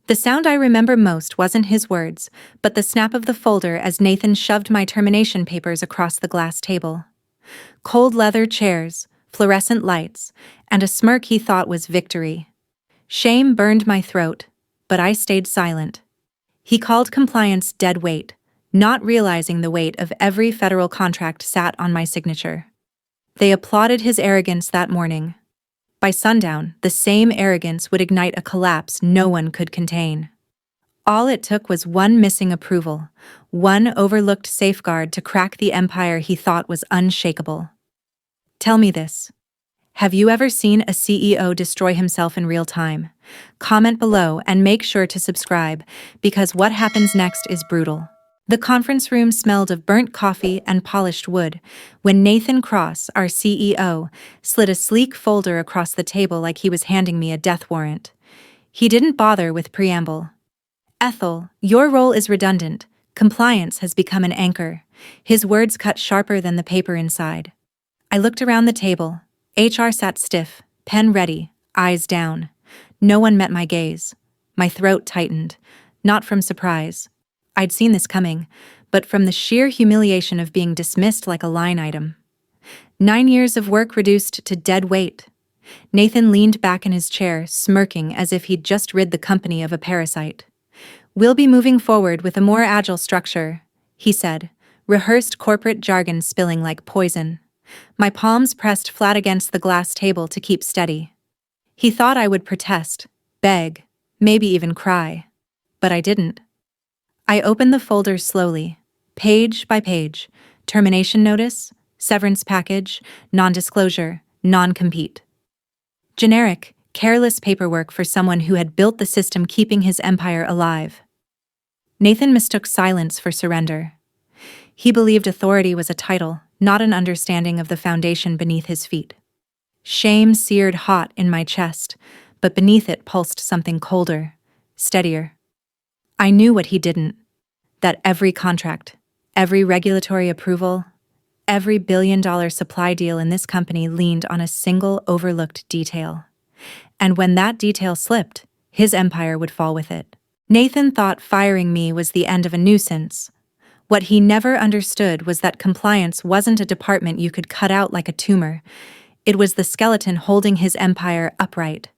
The sound I remember most wasn't his words, but the snap of the folder as Nathan shoved my termination papers across the glass table. Cold leather chairs, fluorescent lights, and a smirk he thought was victory. Shame burned my throat, but I stayed silent. He called compliance dead weight, not realizing the weight of every federal contract sat on my signature. They applauded his arrogance that morning. By sundown, the same arrogance would ignite a collapse no one could contain. All it took was one missing approval, one overlooked safeguard to crack the empire he thought was unshakable. Tell me this. Have you ever seen a CEO destroy himself in real time? Comment below and make sure to subscribe, because what happens next is brutal. The conference room smelled of burnt coffee and polished wood when Nathan Cross, our CEO, slid a sleek folder across the table like he was handing me a death warrant. He didn't bother with preamble. Ethel, your role is redundant. Compliance has become an anchor. His words cut sharper than the paper inside. I looked around the table. HR sat stiff, pen ready, eyes down. No one met my gaze. My throat tightened, not from surprise. I'd seen this coming, but from the sheer humiliation of being dismissed like a line item. 9 years of work reduced to dead weight. Nathan leaned back in his chair, smirking as if he'd just rid the company of a parasite. We'll be moving forward with a more agile structure, he said, rehearsed corporate jargon spilling like poison. My palms pressed flat against the glass table to keep steady. He thought I would protest, beg, maybe even cry. But I didn't. I opened the folder slowly, page by page, termination notice, severance package, non-disclosure, non-compete. Generic, careless paperwork for someone who had built the system keeping his empire alive. Nathan mistook silence for surrender. He believed authority was a title, not an understanding of the foundation beneath his feet. Shame seared hot in my chest, but beneath it pulsed something colder, steadier. I knew what he didn't, that every contract, every regulatory approval, every billion-dollar supply deal in this company leaned on a single overlooked detail. And when that detail slipped, his empire would fall with it. Nathan thought firing me was the end of a nuisance. What he never understood was that compliance wasn't a department you could cut out like a tumor. It was the skeleton holding his empire upright.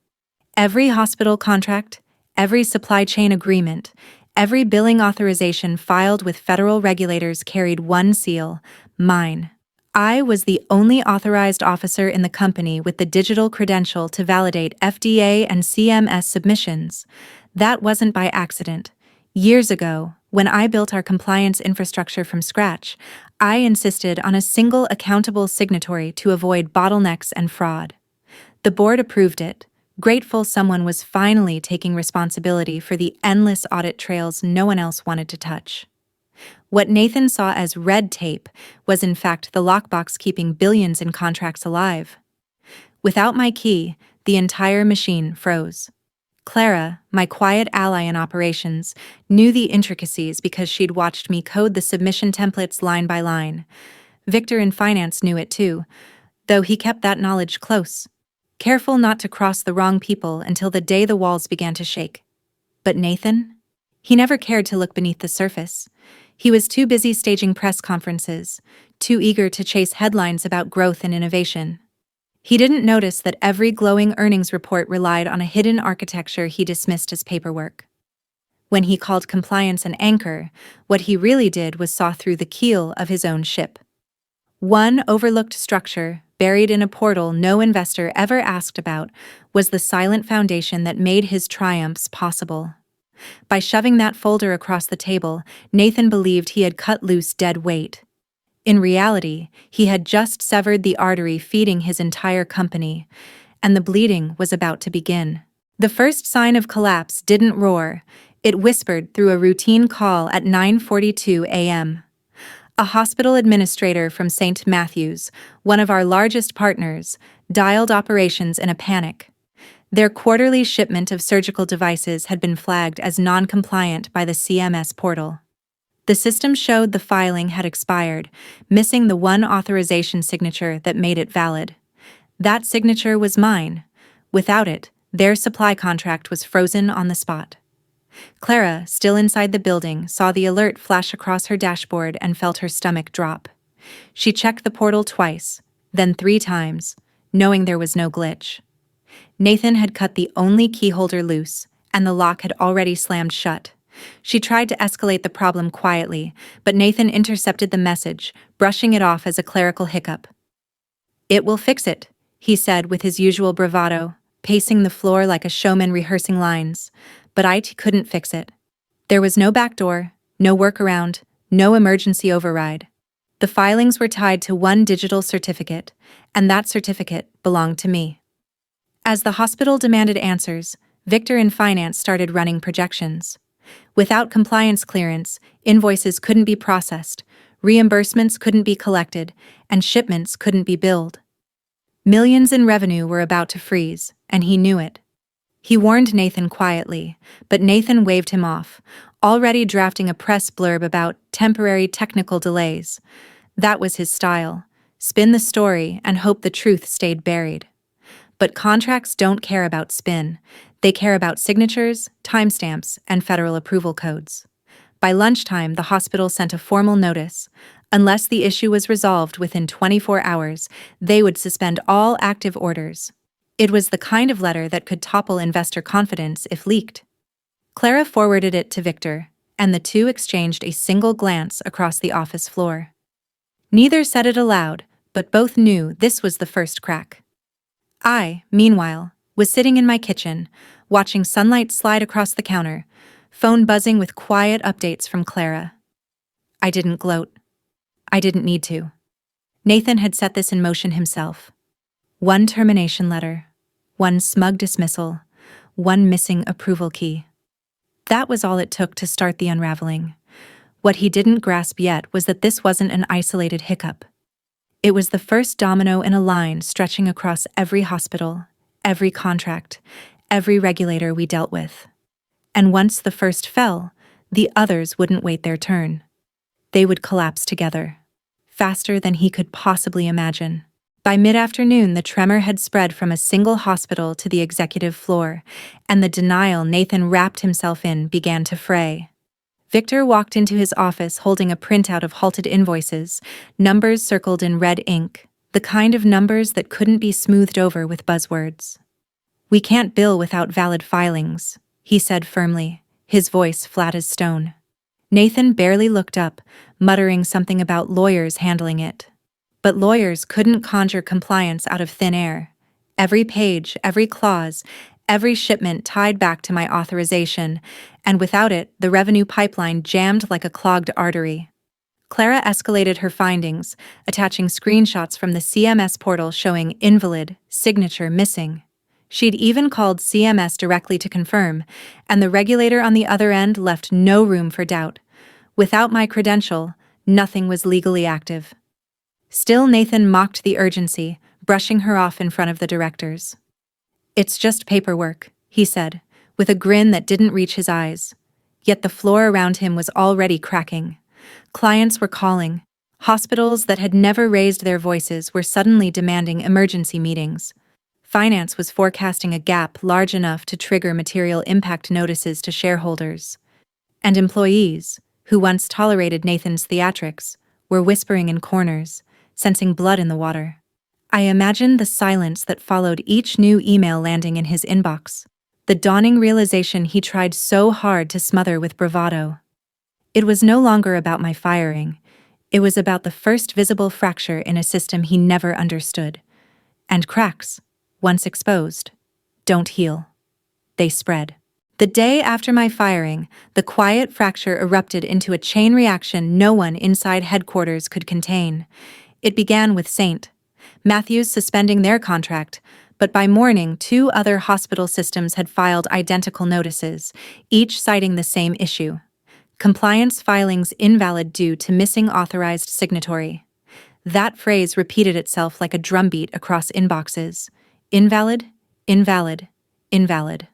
Every hospital contract, every supply chain agreement, every billing authorization filed with federal regulators carried one seal, mine. I was the only authorized officer in the company with the digital credential to validate FDA and CMS submissions. That wasn't by accident. Years ago, when I built our compliance infrastructure from scratch, I insisted on a single accountable signatory to avoid bottlenecks and fraud. The board approved it, grateful someone was finally taking responsibility for the endless audit trails no one else wanted to touch. What Nathan saw as red tape was in fact the lockbox keeping billions in contracts alive. Without my key, the entire machine froze. Clara, my quiet ally in operations, knew the intricacies because she'd watched me code the submission templates line by line. Victor in finance knew it too, though he kept that knowledge close, careful not to cross the wrong people until the day the walls began to shake. But Nathan? He never cared to look beneath the surface. He was too busy staging press conferences, too eager to chase headlines about growth and innovation. He didn't notice that every glowing earnings report relied on a hidden architecture he dismissed as paperwork. When he called compliance an anchor, what he really did was saw through the keel of his own ship. One overlooked structure, buried in a portal no investor ever asked about, was the silent foundation that made his triumphs possible. By shoving that folder across the table, Nathan believed he had cut loose dead weight. In reality, he had just severed the artery feeding his entire company, and the bleeding was about to begin. The first sign of collapse didn't roar. It whispered through a routine call at 9:42 a.m. A hospital administrator from St. Matthew's, one of our largest partners, dialed operations in a panic. Their quarterly shipment of surgical devices had been flagged as non-compliant by the CMS portal. The system showed the filing had expired, missing the one authorization signature that made it valid. That signature was mine. Without it, their supply contract was frozen on the spot. Clara, still inside the building, saw the alert flash across her dashboard and felt her stomach drop. She checked the portal twice, then 3 times, knowing there was no glitch. Nathan had cut the only key holder loose, and the lock had already slammed shut. She tried to escalate the problem quietly, but Nathan intercepted the message, brushing it off as a clerical hiccup. "It will fix it," he said with his usual bravado, pacing the floor like a showman rehearsing lines. But IT couldn't fix it. There was no backdoor, no workaround, no emergency override. The filings were tied to one digital certificate, and that certificate belonged to me. As the hospital demanded answers, Victor in finance started running projections. Without compliance clearance, invoices couldn't be processed, reimbursements couldn't be collected, and shipments couldn't be billed. Millions in revenue were about to freeze, and he knew it. He warned Nathan quietly, but Nathan waved him off, already drafting a press blurb about temporary technical delays. That was his style: spin the story and hope the truth stayed buried. But contracts don't care about spin. They care about signatures, timestamps, and federal approval codes. By lunchtime, the hospital sent a formal notice. Unless the issue was resolved within 24 hours, they would suspend all active orders. It was the kind of letter that could topple investor confidence if leaked. Clara forwarded it to Victor, and the two exchanged a single glance across the office floor. Neither said it aloud, but both knew this was the first crack. I, meanwhile, was sitting in my kitchen, watching sunlight slide across the counter, phone buzzing with quiet updates from Clara. I didn't gloat. I didn't need to. Nathan had set this in motion himself. One termination letter, one smug dismissal, one missing approval key. That was all it took to start the unraveling. What he didn't grasp yet was that this wasn't an isolated hiccup. It was the first domino in a line stretching across every hospital, every contract, every regulator we dealt with. And once the first fell, the others wouldn't wait their turn. They would collapse together, faster than he could possibly imagine. By mid-afternoon, the tremor had spread from a single hospital to the executive floor, and the denial Nathan wrapped himself in began to fray. Victor walked into his office holding a printout of halted invoices, numbers circled in red ink, the kind of numbers that couldn't be smoothed over with buzzwords. "We can't bill without valid filings," he said firmly, his voice flat as stone. Nathan barely looked up, muttering something about lawyers handling it. But lawyers couldn't conjure compliance out of thin air. Every page, every clause, every shipment tied back to my authorization, and without it, the revenue pipeline jammed like a clogged artery. Clara escalated her findings, attaching screenshots from the CMS portal showing invalid, signature missing. She'd even called CMS directly to confirm, and the regulator on the other end left no room for doubt. Without my credential, nothing was legally active. Still, Nathan mocked the urgency, brushing her off in front of the directors. "It's just paperwork," he said, with a grin that didn't reach his eyes. Yet the floor around him was already cracking. Clients were calling. Hospitals that had never raised their voices were suddenly demanding emergency meetings. Finance was forecasting a gap large enough to trigger material impact notices to shareholders. And employees, who once tolerated Nathan's theatrics, were whispering in corners, sensing blood in the water. I imagined the silence that followed each new email landing in his inbox, the dawning realization he tried so hard to smother with bravado. It was no longer about my firing. It was about the first visible fracture in a system he never understood. And cracks, once exposed, don't heal. They spread. The day after my firing, the quiet fracture erupted into a chain reaction no one inside headquarters could contain. It began with St. Matthews suspending their contract, but by morning 2 other hospital systems had filed identical notices, each citing the same issue: compliance filings invalid due to missing authorized signatory. That phrase repeated itself like a drumbeat across inboxes: invalid, invalid, invalid.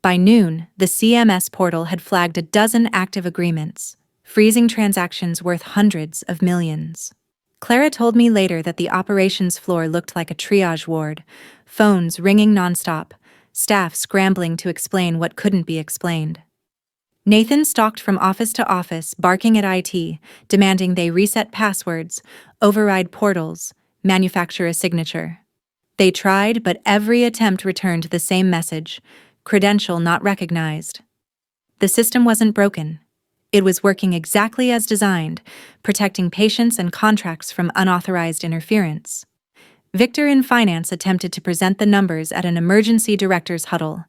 By noon, the CMS portal had flagged a dozen active agreements, freezing transactions worth hundreds of millions. Clara told me later that the operations floor looked like a triage ward, phones ringing nonstop, staff scrambling to explain what couldn't be explained. Nathan stalked from office to office, barking at IT, demanding they reset passwords, override portals, manufacture a signature. They tried, but every attempt returned the same message: credential not recognized. The system wasn't broken. It was working exactly as designed, protecting patients and contracts from unauthorized interference. Victor in finance attempted to present the numbers at an emergency director's huddle.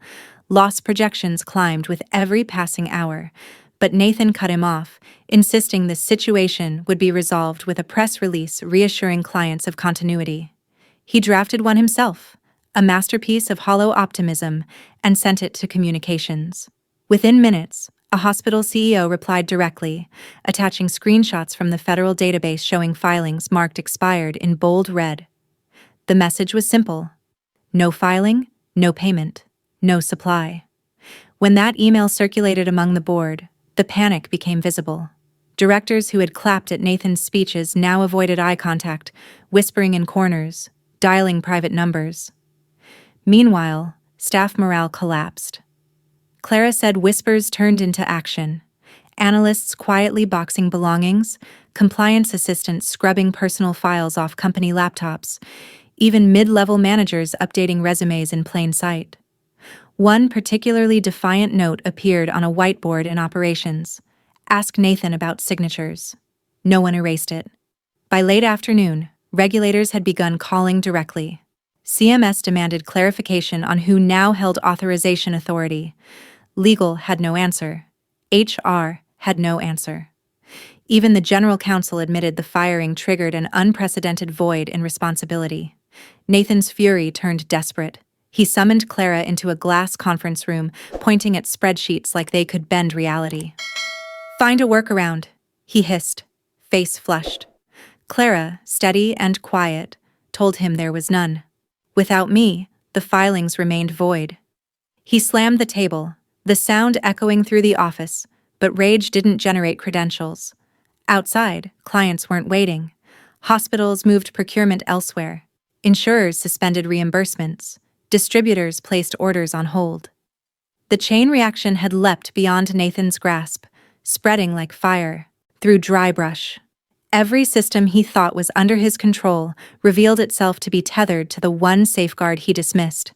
Loss projections climbed with every passing hour, but Nathan cut him off, insisting the situation would be resolved with a press release reassuring clients of continuity. He drafted one himself, a masterpiece of hollow optimism, and sent it to communications. Within minutes, a hospital CEO replied directly, attaching screenshots from the federal database showing filings marked expired in bold red. The message was simple: no filing, no payment, no supply. When that email circulated among the board, the panic became visible. Directors who had clapped at Nathan's speeches now avoided eye contact, whispering in corners, dialing private numbers. Meanwhile, staff morale collapsed. Clara said whispers turned into action. Analysts quietly boxing belongings, compliance assistants scrubbing personal files off company laptops, even mid-level managers updating resumes in plain sight. One particularly defiant note appeared on a whiteboard in operations: ask Nathan about signatures. No one erased it. By late afternoon, regulators had begun calling directly. CMS demanded clarification on who now held authorization authority. Legal had no answer. HR had no answer. Even the general counsel admitted the firing triggered an unprecedented void in responsibility. Nathan's fury turned desperate. He summoned Clara into a glass conference room, pointing at spreadsheets like they could bend reality. "Find a workaround," he hissed, face flushed. Clara, steady and quiet, told him there was none. Without me, the filings remained void. He slammed the table, the sound echoing through the office, but rage didn't generate credentials. Outside, clients weren't waiting. Hospitals moved procurement elsewhere. Insurers suspended reimbursements. Distributors placed orders on hold. The chain reaction had leapt beyond Nathan's grasp, spreading like fire, through dry brush. Every system he thought was under his control revealed itself to be tethered to the one safeguard he dismissed.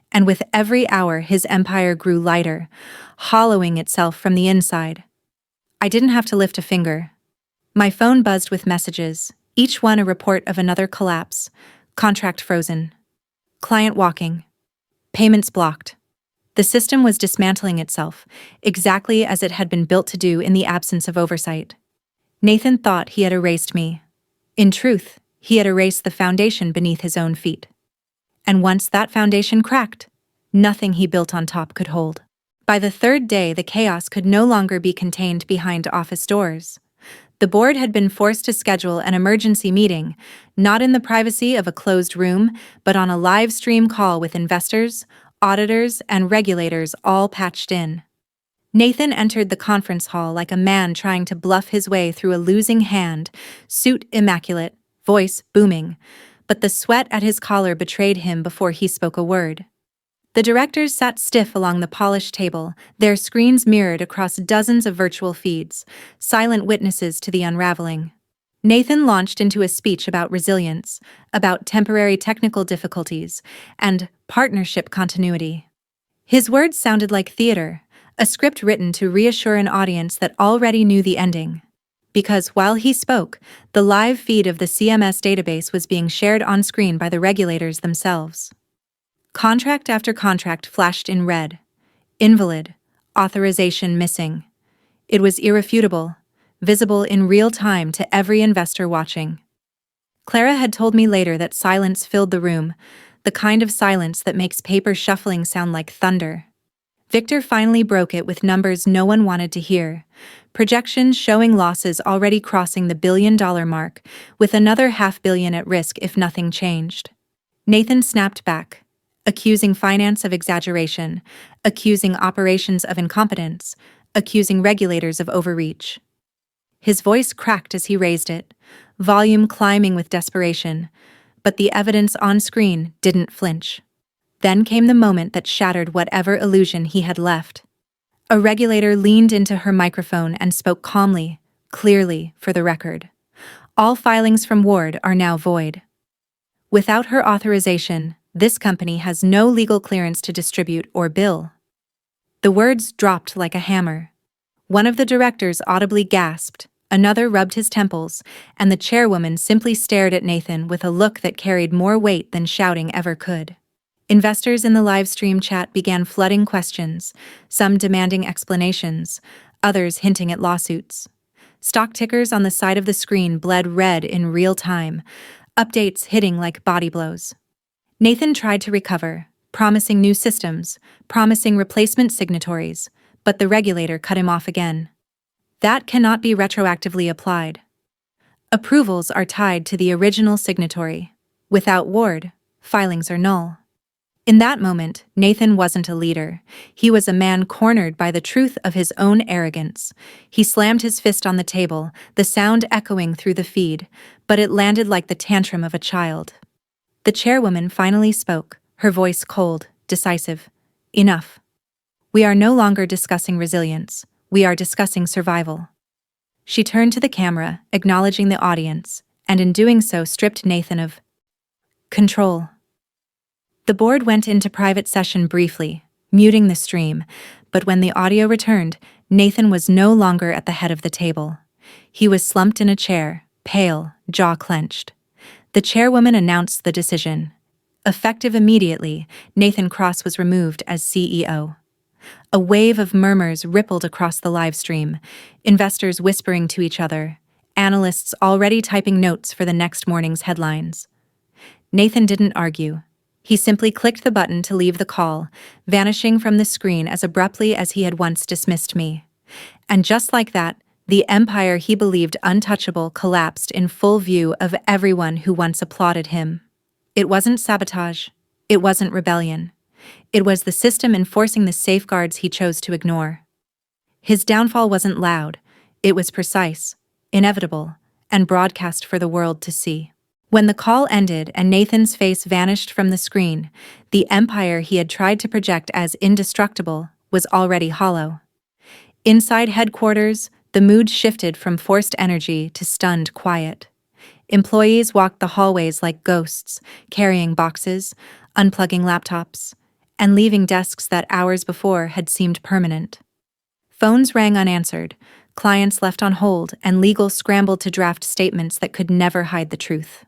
And with every hour his empire grew lighter, hollowing itself from the inside. I didn't have to lift a finger. My phone buzzed with messages, each one a report of another collapse: contract frozen, client walking, payments blocked. The system was dismantling itself, exactly as it had been built to do in the absence of oversight. Nathan thought he had erased me. In truth, he had erased the foundation beneath his own feet. And once that foundation cracked, nothing he built on top could hold. By the third day, the chaos could no longer be contained behind office doors. The board had been forced to schedule an emergency meeting, not in the privacy of a closed room, but on a live stream call with investors, auditors, and regulators all patched in. Nathan entered the conference hall like a man trying to bluff his way through a losing hand, suit immaculate, voice booming, but the sweat at his collar betrayed him before he spoke a word. The directors sat stiff along the polished table, their screens mirrored across dozens of virtual feeds, silent witnesses to the unraveling. Nathan launched into a speech about resilience, about temporary technical difficulties, and partnership continuity. His words sounded like theater, a script written to reassure an audience that already knew the ending. Because while he spoke, the live feed of the CMS database was being shared on screen by the regulators themselves. Contract after contract flashed in red. Invalid. Authorization missing. It was irrefutable, visible in real time to every investor watching. Clara had told me later that silence filled the room, the kind of silence that makes paper shuffling sound like thunder. Victor finally broke it with numbers no one wanted to hear, projections showing losses already crossing the billion-dollar mark, with another $500 million at risk if nothing changed. Nathan snapped back, accusing finance of exaggeration, accusing operations of incompetence, accusing regulators of overreach. His voice cracked as he raised it, volume climbing with desperation, but the evidence on screen didn't flinch. Then came the moment that shattered whatever illusion he had left. A regulator leaned into her microphone and spoke calmly, clearly, for the record. All filings from Ward are now void. Without her authorization, this company has no legal clearance to distribute or bill. The words dropped like a hammer. One of the directors audibly gasped, another rubbed his temples, and the chairwoman simply stared at Nathan with a look that carried more weight than shouting ever could. Investors in the live stream chat began flooding questions, some demanding explanations, others hinting at lawsuits. Stock tickers on the side of the screen bled red in real time, updates hitting like body blows. Nathan tried to recover, promising new systems, promising replacement signatories, but the regulator cut him off again. That cannot be retroactively applied. Approvals are tied to the original signatory. Without Ward, filings are null. In that moment, Nathan wasn't a leader. He was a man cornered by the truth of his own arrogance. He slammed his fist on the table, the sound echoing through the feed, but it landed like the tantrum of a child. The chairwoman finally spoke, her voice cold, decisive. Enough. We are no longer discussing resilience. We are discussing survival. She turned to the camera, acknowledging the audience, and in doing so stripped Nathan of control. The board went into private session briefly, muting the stream, but when the audio returned, Nathan was no longer at the head of the table. He was slumped in a chair, pale, jaw clenched. The chairwoman announced the decision. Effective immediately, Nathan Cross was removed as CEO. A wave of murmurs rippled across the live stream, investors whispering to each other, analysts already typing notes for the next morning's headlines. Nathan didn't argue. He simply clicked the button to leave the call, vanishing from the screen as abruptly as he had once dismissed me. And just like that, the empire he believed untouchable collapsed in full view of everyone who once applauded him. It wasn't sabotage. It wasn't rebellion. It was the system enforcing the safeguards he chose to ignore. His downfall wasn't loud. It was precise, inevitable, and broadcast for the world to see. When the call ended and Nathan's face vanished from the screen, the empire he had tried to project as indestructible was already hollow. Inside headquarters, the mood shifted from forced energy to stunned quiet. Employees walked the hallways like ghosts, carrying boxes, unplugging laptops, and leaving desks that hours before had seemed permanent. Phones rang unanswered, clients left on hold, and legal scrambled to draft statements that could never hide the truth.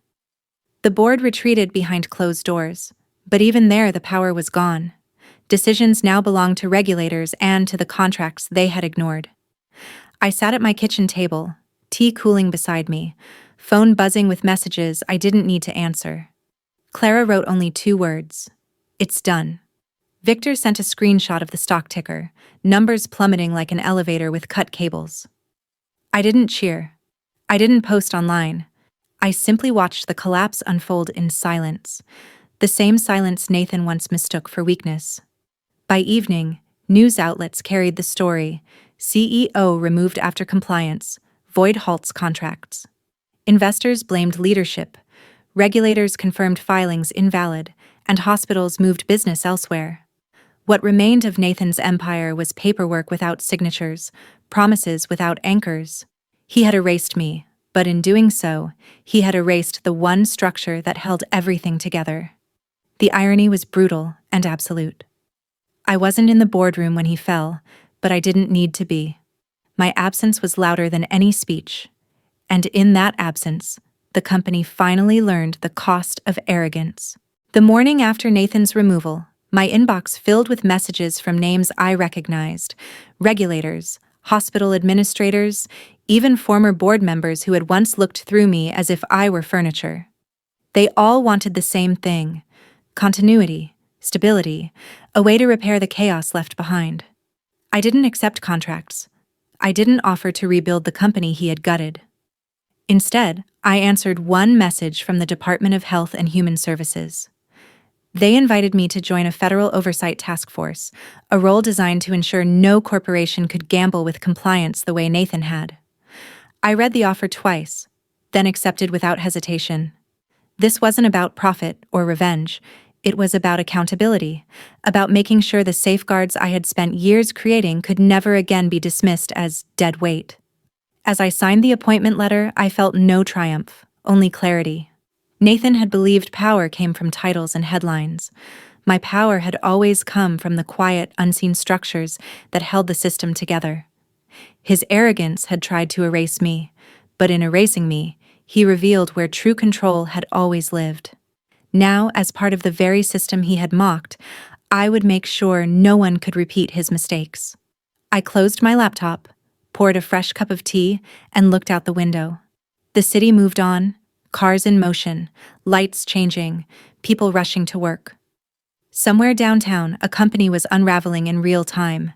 The board retreated behind closed doors, but even there the power was gone. Decisions now belonged to regulators and to the contracts they had ignored. I sat at my kitchen table, tea cooling beside me, phone buzzing with messages I didn't need to answer. Clara wrote only 2 words. It's done. Victor sent a screenshot of the stock ticker, numbers plummeting like an elevator with cut cables. I didn't cheer. I didn't post online. I simply watched the collapse unfold in silence, the same silence Nathan once mistook for weakness. By evening, news outlets carried the story: CEO removed after compliance, void halts contracts. Investors blamed leadership, regulators confirmed filings invalid, and hospitals moved business elsewhere. What remained of Nathan's empire was paperwork without signatures, promises without anchors. He had erased me. But in doing so, he had erased the one structure that held everything together. The irony was brutal and absolute. I wasn't in the boardroom when he fell, but I didn't need to be. My absence was louder than any speech. And in that absence, the company finally learned the cost of arrogance. The morning after Nathan's removal, my inbox filled with messages from names I recognized: regulators, hospital administrators, even former board members who had once looked through me as if I were furniture. They all wanted the same thing: continuity, stability, a way to repair the chaos left behind. I didn't accept contracts. I didn't offer to rebuild the company he had gutted. Instead, I answered one message from the Department of Health and Human Services. They invited me to join a federal oversight task force, a role designed to ensure no corporation could gamble with compliance the way Nathan had. I read the offer twice, then accepted without hesitation. This wasn't about profit or revenge. It was about accountability, about making sure the safeguards I had spent years creating could never again be dismissed as dead weight. As I signed the appointment letter, I felt no triumph, only clarity. Nathan had believed power came from titles and headlines. My power had always come from the quiet, unseen structures that held the system together. His arrogance had tried to erase me, but in erasing me, he revealed where true control had always lived. Now, as part of the very system he had mocked, I would make sure no one could repeat his mistakes. I closed my laptop, poured a fresh cup of tea, and looked out the window. The city moved on, cars in motion, lights changing, people rushing to work. Somewhere downtown, a company was unraveling in real time.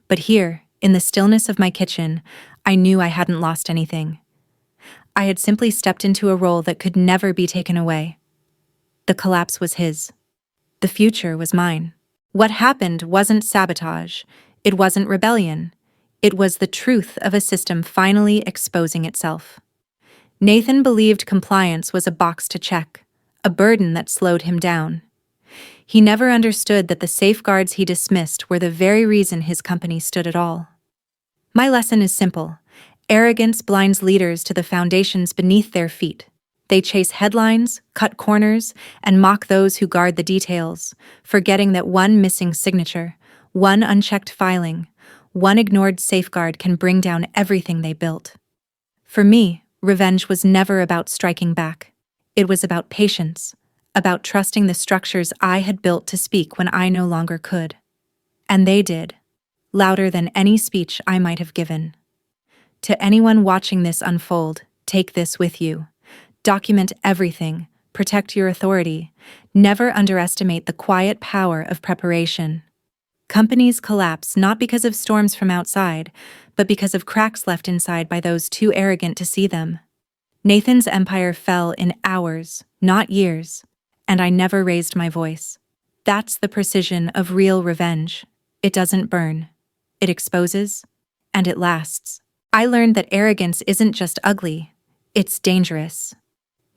But here, in the stillness of my kitchen, I knew I hadn't lost anything. I had simply stepped into a role that could never be taken away. The collapse was his. The future was mine. What happened wasn't sabotage. It wasn't rebellion. It was the truth of a system finally exposing itself. Nathan believed compliance was a box to check, a burden that slowed him down. He never understood that the safeguards he dismissed were the very reason his company stood at all. My lesson is simple. Arrogance blinds leaders to the foundations beneath their feet. They chase headlines, cut corners, and mock those who guard the details, forgetting that one missing signature, one unchecked filing, one ignored safeguard can bring down everything they built. For me, revenge was never about striking back. It was about patience, about trusting the structures I had built to speak when I no longer could. And they did, louder than any speech I might have given. To anyone watching this unfold, take this with you. Document everything, protect your authority, never underestimate the quiet power of preparation. Companies collapse not because of storms from outside, but because of cracks left inside by those too arrogant to see them. Nathan's empire fell in hours, not years, and I never raised my voice. That's the precision of real revenge. It doesn't burn. It exposes, and it lasts. I learned that arrogance isn't just ugly, it's dangerous.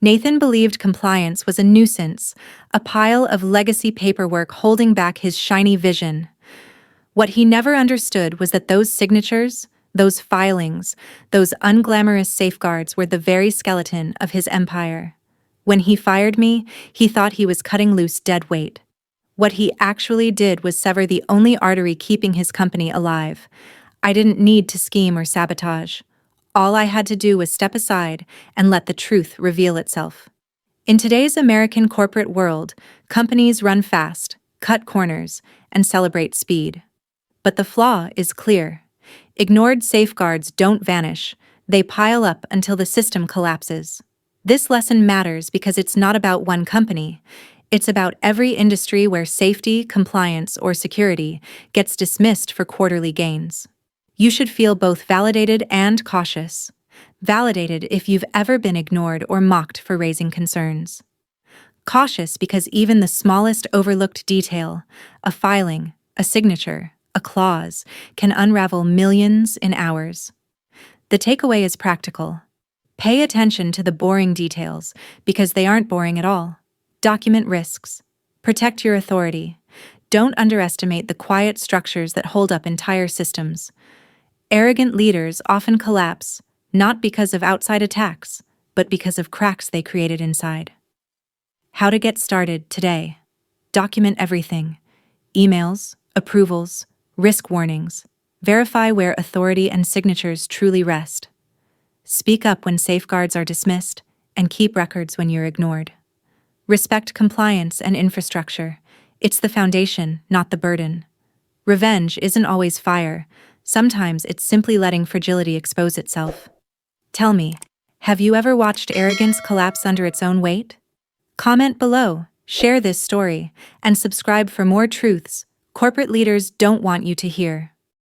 Nathan believed compliance was a nuisance, a pile of legacy paperwork holding back his shiny vision. What he never understood was that those signatures, those filings, those unglamorous safeguards were the very skeleton of his empire. When he fired me, he thought he was cutting loose dead weight. What he actually did was sever the only artery keeping his company alive. I didn't need to scheme or sabotage. All I had to do was step aside and let the truth reveal itself. In today's American corporate world, companies run fast, cut corners, and celebrate speed. But the flaw is clear. Ignored safeguards don't vanish. They pile up until the system collapses. This lesson matters because it's not about one company. It's about every industry where safety, compliance, or security gets dismissed for quarterly gains. You should feel both validated and cautious. Validated if you've ever been ignored or mocked for raising concerns. Cautious because even the smallest overlooked detail, a filing, a signature, a clause, can unravel millions in hours. The takeaway is practical. Pay attention to the boring details because they aren't boring at all. Document risks. Protect your authority. Don't underestimate the quiet structures that hold up entire systems. Arrogant leaders often collapse, not because of outside attacks, but because of cracks they created inside. How to get started today. Document everything. Emails, approvals, risk warnings. Verify where authority and signatures truly rest. Speak up when safeguards are dismissed, and keep records when you're ignored. Respect compliance and infrastructure. It's the foundation, not the burden. Revenge isn't always fire. Sometimes it's simply letting fragility expose itself. Tell me, have you ever watched arrogance collapse under its own weight? Comment below, share this story, and subscribe for more truths corporate leaders don't want you to hear.